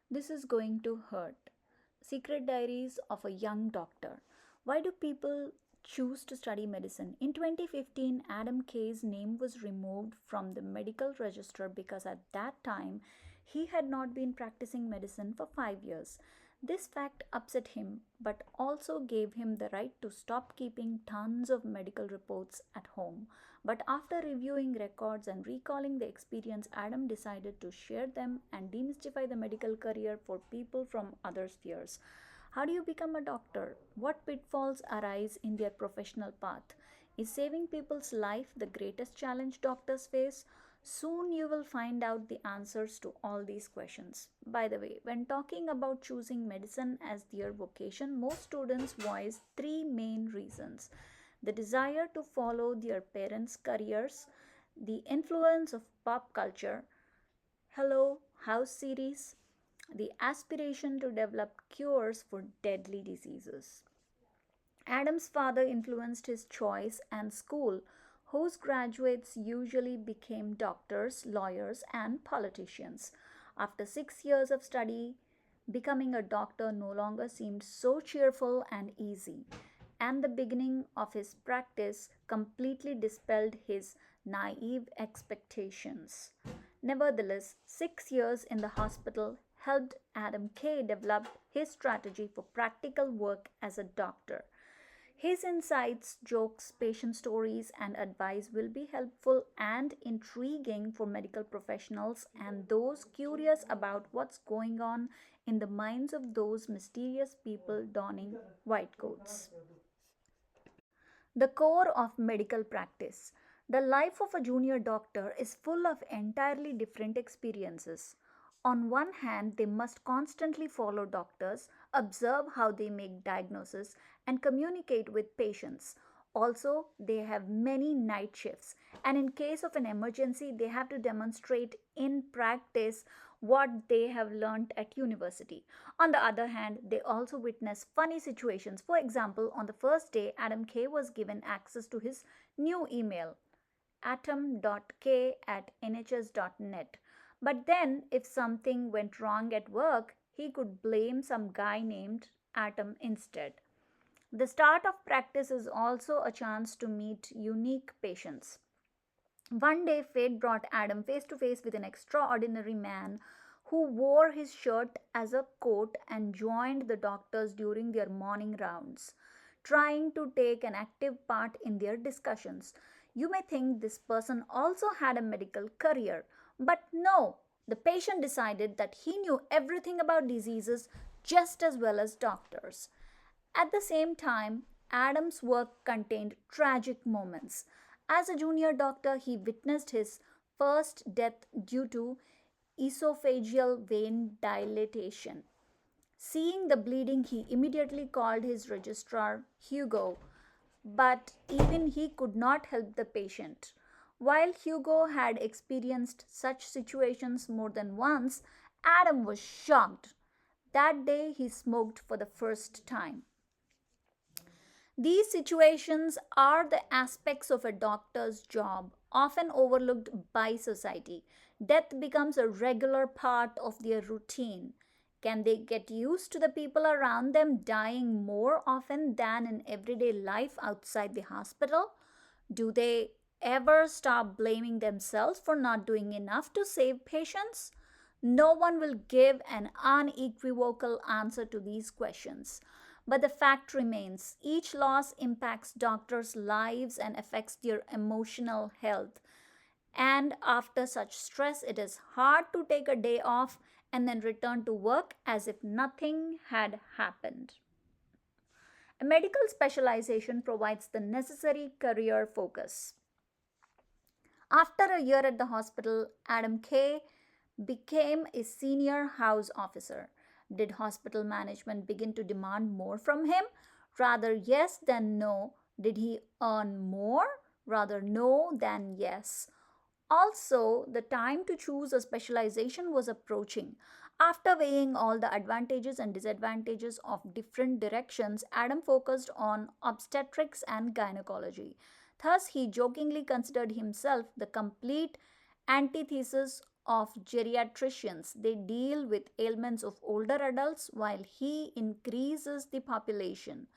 This is going to hurt. Secret Diaries of a Young Doctor. Why do people choose to study medicine? In 2015, Adam Kay's name was removed from the medical register because at that time he had not been practicing medicine for 5 years. This fact upset him, but also gave him the right to stop keeping tons of medical reports at home. But after reviewing records and recalling the experience, Adam decided to share them and demystify the medical career for people from other spheres. How do you become a doctor? What pitfalls arise in their professional path? Is saving people's life the greatest challenge doctors face? Soon you will find out the answers to all these questions. By the way, when talking about choosing medicine as their vocation, most students voice three main reasons: the desire to follow their parents' careers, the influence of pop culture, Hello House series, the aspiration to develop cures for deadly diseases. Adam's father influenced his choice, and school, whose graduates usually became doctors, lawyers, and politicians. After 6 years of study, becoming a doctor no longer seemed so cheerful and easy, and the beginning of his practice completely dispelled his naive expectations. Nevertheless, 6 years in the hospital helped Adam Kay develop his strategy for practical work as a doctor. His insights, jokes, patient stories, and advice will be helpful and intriguing for medical professionals and those curious about what's going on in the minds of those mysterious people donning white coats. The core of medical practice. The life of a junior doctor is full of entirely different experiences. On one hand, they must constantly follow doctors, observe how they make diagnoses, and communicate with patients. Also, they have many night shifts, and in case of an emergency, they have to demonstrate in practice what they have learned at university. On the other hand, they also witness funny situations. For example, on the first day, Adam Kay was given access to his new email, atom.k@nhs.net. But then, if something went wrong at work, he could blame some guy named Atom instead. The start of practice is also a chance to meet unique patients. One day, fate brought Adam face to face with an extraordinary man who wore his shirt as a coat and joined the doctors during their morning rounds, trying to take an active part in their discussions. You may think this person also had a medical career, but no, the patient decided that he knew everything about diseases just as well as doctors. At the same time, Adams' work contained tragic moments. As a junior doctor, he witnessed his first death due to esophageal vein dilatation. Seeing the bleeding, he immediately called his registrar, Hugo, but even he could not help the patient. While Hugo had experienced such situations more than once, Adam was shocked. That day he smoked for the first time. These situations are the aspects of a doctor's job often overlooked by society. Death becomes a regular part of their routine. Can they get used to the people around them dying more often than in everyday life outside the hospital? Do they ever stop blaming themselves for not doing enough to save patients? No one will give an unequivocal answer to these questions. But the fact remains each loss impacts doctors' lives and affects their emotional health. And after such stress, it is hard to take a day off and then return to work as if nothing had happened. A medical specialization provides the necessary career focus. After a year at the hospital, Adam Kay became a senior house officer. Did hospital management begin to demand more from him? Rather yes than no. Did he earn more? Rather no than yes. Also, the time to choose a specialization was approaching. After weighing all the advantages and disadvantages of different directions, Adam focused on obstetrics and gynecology. Thus, he jokingly considered himself the complete antithesis of geriatricians. They deal with ailments of older adults while he increases the population.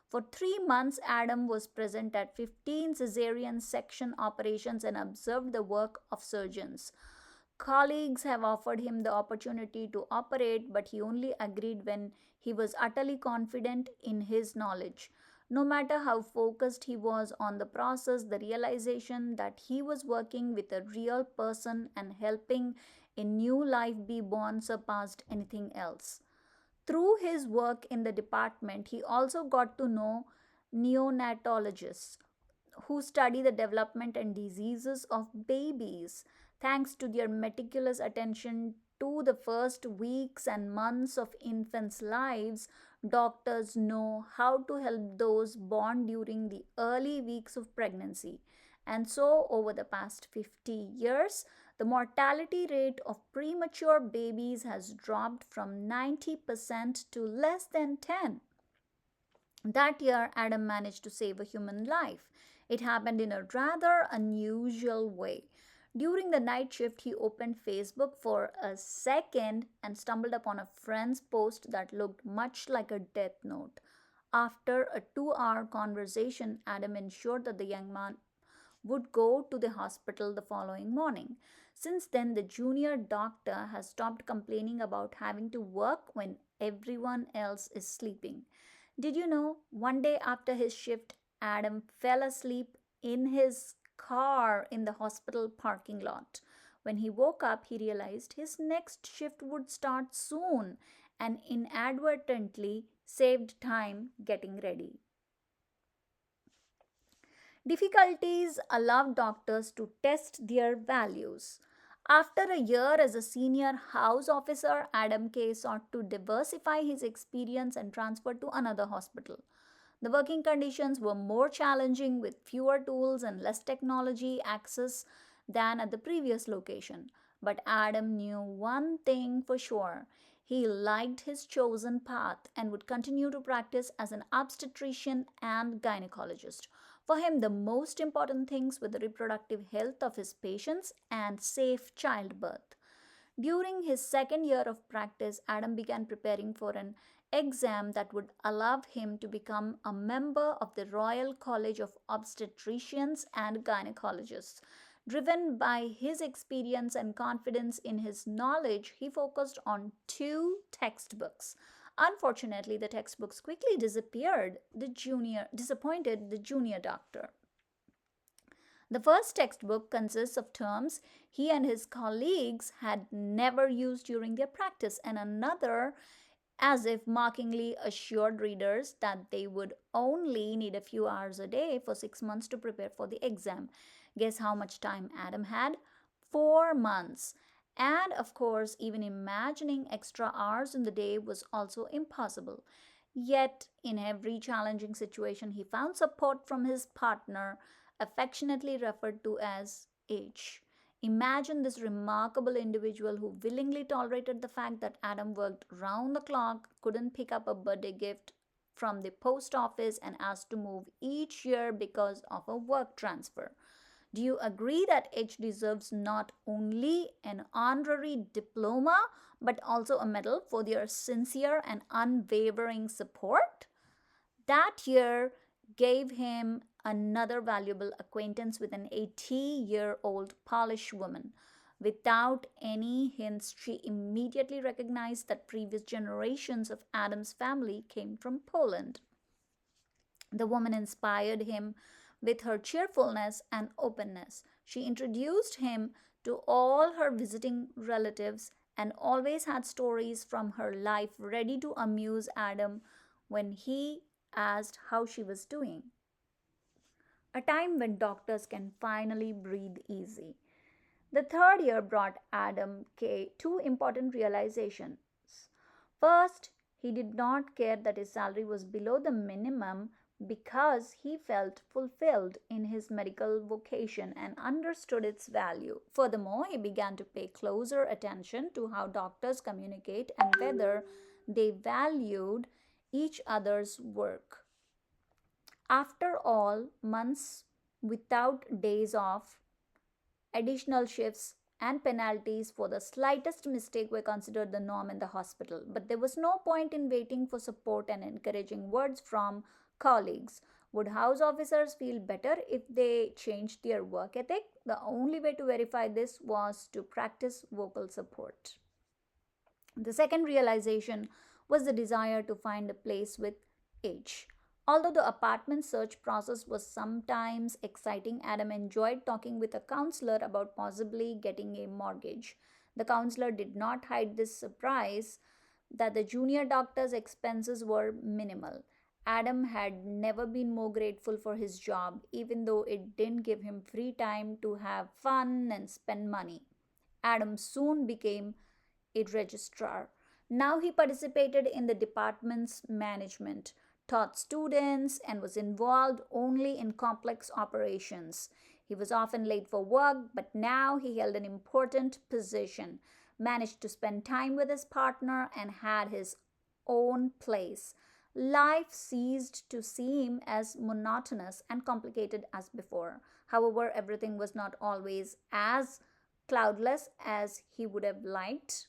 For 3 months, Adam was present at 15 caesarean section operations and observed the work of surgeons. Colleagues have offered him the opportunity to operate, but he only agreed when he was utterly confident in his knowledge. No matter how focused he was on the process, the realization that he was working with a real person and helping a new life be born surpassed anything else. Through his work in the department, he also got to know neonatologists who study the development and diseases of babies. Thanks to their meticulous attention to the first weeks and months of infants' lives, doctors know how to help those born during the early weeks of pregnancy. And so, over the past 50 years, the mortality rate of premature babies has dropped from 90% to less than 10. That year, Adam managed to save a human life. It happened in a rather unusual way. During the night shift, he opened Facebook for a second and stumbled upon a friend's post that looked much like a death note. After a 2 hour conversation, Adam ensured that the young man would go to the hospital the following morning. Since then, the junior doctor has stopped complaining about having to work when everyone else is sleeping. Did you know one day after his shift, Adam fell asleep in his car in the hospital parking lot? When he woke up, he realized his next shift would start soon and inadvertently saved time getting ready. Difficulties allowed doctors to test their values. After a year as a senior house officer, Adam Kay sought to diversify his experience and transferred to another hospital. The working conditions were more challenging with fewer tools and less technology access than at the previous location. But Adam knew one thing for sure. He liked his chosen path and would continue to practice as an obstetrician and gynecologist. For him, the most important things were the reproductive health of his patients and safe childbirth. During his second year of practice, Adam began preparing for an exam that would allow him to become a member of the Royal College of Obstetricians and Gynecologists. Driven by his experience and confidence in his knowledge, he focused on two textbooks. Unfortunately, the textbooks quickly disappointed the junior doctor. The first textbook consists of terms he and his colleagues had never used during their practice, and another as if mockingly assured readers that they would only need a few hours a day for 6 months to prepare for the exam. Guess how much time Adam had? 4 months. And of course, even imagining extra hours in the day was also impossible. Yet, in every challenging situation, he found support from his partner, affectionately referred to as H. Imagine this remarkable individual who willingly tolerated the fact that Adam worked round the clock, couldn't pick up a birthday gift from the post office, and asked to move each year because of a work transfer. Do you agree that H deserves not only an honorary diploma but also a medal for their sincere and unwavering support? That year gave him another valuable acquaintance with an 80-year-old Polish woman. Without any hints, she immediately recognized that previous generations of Adam's family came from Poland. The woman inspired him with her cheerfulness and openness. She introduced him to all her visiting relatives and always had stories from her life ready to amuse Adam when he asked how she was doing. A time when doctors can finally breathe easy. The third year brought Adam K. two important realizations. First, he did not care that his salary was below the minimum because he felt fulfilled in his medical vocation and understood its value. Furthermore, he began to pay closer attention to how doctors communicate and whether they valued each other's work. After all, months without days off, additional shifts, and penalties for the slightest mistake were considered the norm in the hospital. But there was no point in waiting for support and encouraging words from colleagues. Would house officers feel better if they changed their work ethic? The only way to verify this was to practice vocal support. The second realization was the desire to find a place with age. Although the apartment search process was sometimes exciting, Adam enjoyed talking with a counselor about possibly getting a mortgage. The counselor did not hide this surprise that the junior doctor's expenses were minimal. Adam had never been more grateful for his job, even though it didn't give him free time to have fun and spend money. Adam soon became a registrar. Now he participated in the department's management, taught students, and was involved only in complex operations. He was often late for work, but now he held an important position, managed to spend time with his partner, and had his own place. Life ceased to seem as monotonous and complicated as before. However, everything was not always as cloudless as he would have liked.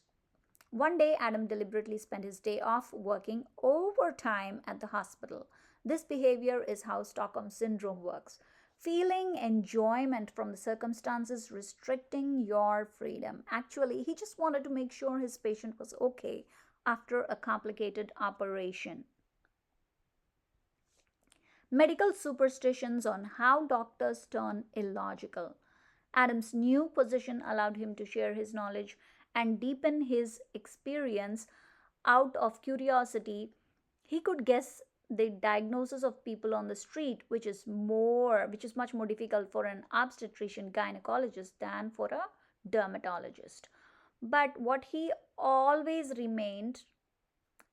One day, Adam deliberately spent his day off working overtime at the hospital. This behavior is how Stockholm Syndrome works. Feeling enjoyment from the circumstances restricting your freedom. Actually, he just wanted to make sure his patient was okay after a complicated operation. Medical superstitions on how doctors turn illogical. Adam's new position allowed him to share his knowledge and deepen his experience out of curiosity. He could guess the diagnosis of people on the street, which is much more difficult for an obstetrician gynecologist than for a dermatologist. But what he always remained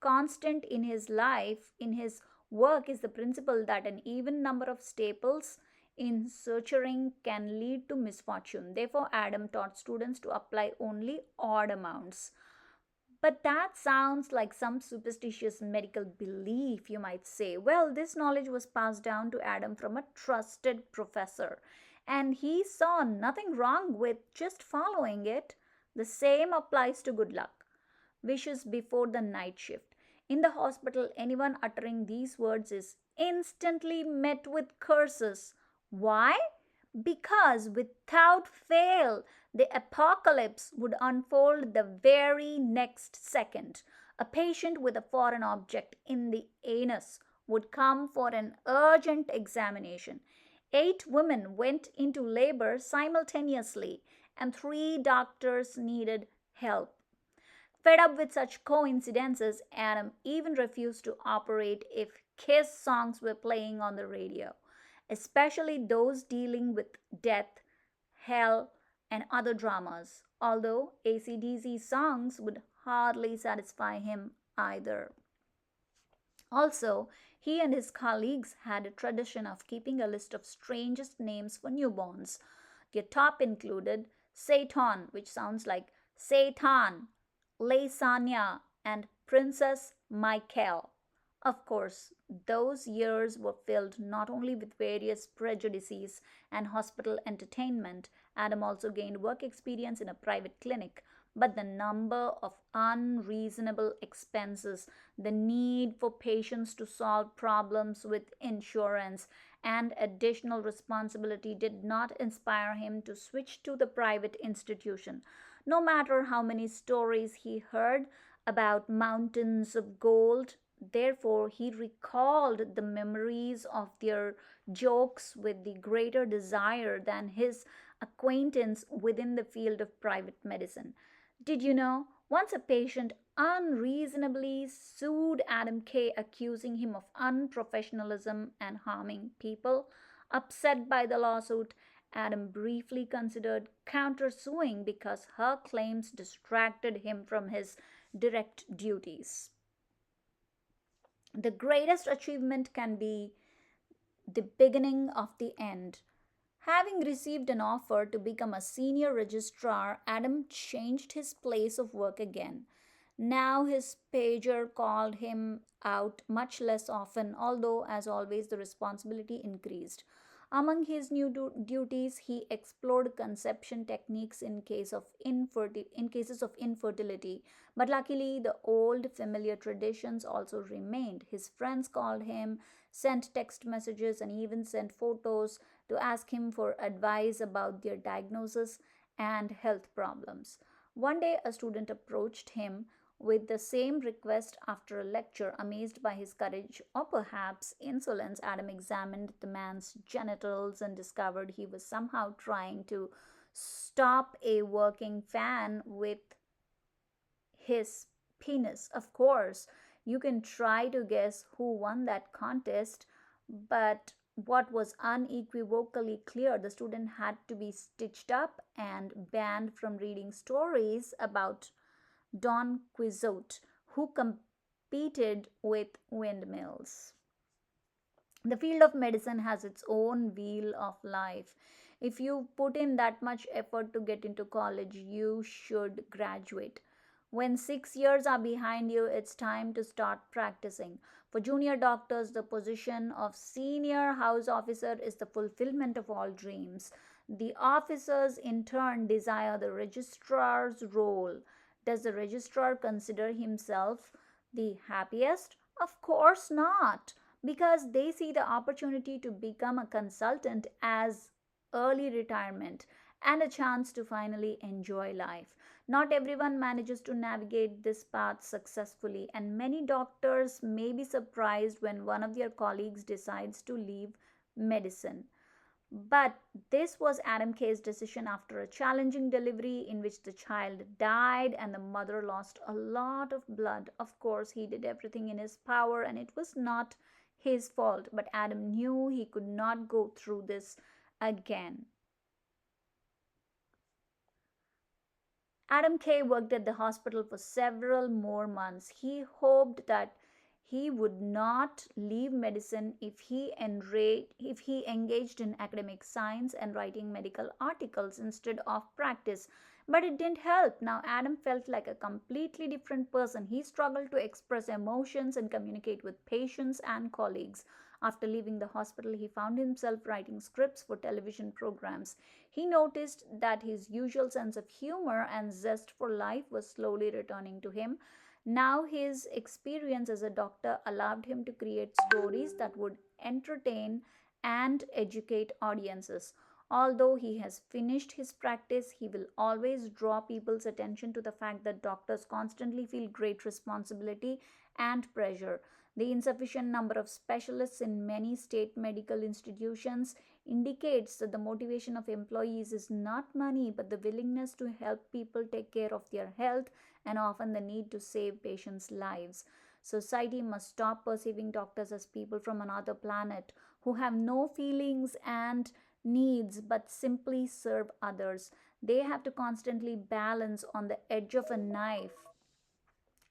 constant in his life, in his work, is the principle that an even number of staples in suturing can lead to misfortune. Therefore, Adam taught students to apply only odd amounts. But that sounds like some superstitious medical belief, you might say. Well, this knowledge was passed down to Adam from a trusted professor, and he saw nothing wrong with just following it. The same applies to good luck wishes before the night shift. In the hospital, anyone uttering these words is instantly met with curses. Why? Because without fail, the apocalypse would unfold the very next second. A patient with a foreign object in the anus would come for an urgent examination. 8 women went into labor simultaneously, and 3 doctors needed help. Fed up with such coincidences, Adam even refused to operate if Kiss songs were playing on the radio, especially those dealing with death, hell, and other dramas, although AC/DC songs would hardly satisfy him either. Also, he and his colleagues had a tradition of keeping a list of strangest names for newborns. Their top included Satan, which sounds like Satan, Laisanya, and Princess Michael. Of course, those years were filled not only with various prejudices and hospital entertainment. Adam also gained work experience in a private clinic, but the number of unreasonable expenses, the need for patients to solve problems with insurance, and additional responsibility did not inspire him to switch to the private institution. No matter how many stories he heard about mountains of gold, therefore, he recalled the memories of their jokes with the greater desire than his acquaintance within the field of private medicine. Did you know? Once a patient unreasonably sued Adam Kay, accusing him of unprofessionalism and harming people. Upset by the lawsuit, Adam briefly considered countersuing because her claims distracted him from his direct duties. The greatest achievement can be the beginning of the end. Having received an offer to become a senior registrar, Adam changed his place of work again. Now his pager called him out much less often, although, as always, the responsibility increased. Among his new duties, he explored conception techniques in cases of infertility. But luckily, the old familiar traditions also remained. His friends called him, sent text messages, and even sent photos to ask him for advice about their diagnosis and health problems. One day, a student approached him with the same request after a lecture. Amazed by his courage, or perhaps insolence, Adam examined the man's genitals and discovered he was somehow trying to stop a working fan with his penis. Of course, you can try to guess who won that contest, but what was unequivocally clear, the student had to be stitched up and banned from reading stories about Don Quixote, who competed with windmills. The field of medicine has its own wheel of life. If you put in that much effort to get into college, you should graduate. When 6 years are behind you, it's time to start practicing. For junior doctors, the position of senior house officer is the fulfillment of all dreams. The officers, in turn, desire the registrar's role. Does the registrar consider himself the happiest? Of course not, because they see the opportunity to become a consultant as early retirement and a chance to finally enjoy life. Not everyone manages to navigate this path successfully, and many doctors may be surprised when one of their colleagues decides to leave medicine. But this was Adam Kay's decision after a challenging delivery in which the child died and the mother lost a lot of blood. Of course, he did everything in his power and it was not his fault, but Adam knew he could not go through this again. Adam Kay worked at the hospital for several more months. He hoped that he would not leave medicine if he engaged in academic science and writing medical articles instead of practice. But it didn't help. Now Adam felt like a completely different person. He struggled to express emotions and communicate with patients and colleagues. After leaving the hospital, he found himself writing scripts for television programs. He noticed that his usual sense of humor and zest for life was slowly returning to him. Now, his experience as a doctor allowed him to create stories that would entertain and educate audiences. Although he has finished his practice, he will always draw people's attention to the fact that doctors constantly feel great responsibility and pressure. The insufficient number of specialists in many state medical institutions indicates that the motivation of employees is not money but the willingness to help people take care of their health and often the need to save patients' lives. Society must stop perceiving doctors as people from another planet who have no feelings and needs but simply serve others. They have to constantly balance on the edge of a knife,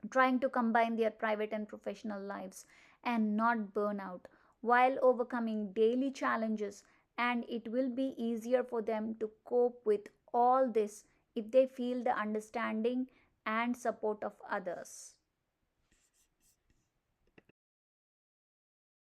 trying to combine their private and professional lives and not burn out while overcoming daily challenges. And it will be easier for them to cope with all this if they feel the understanding and support of others.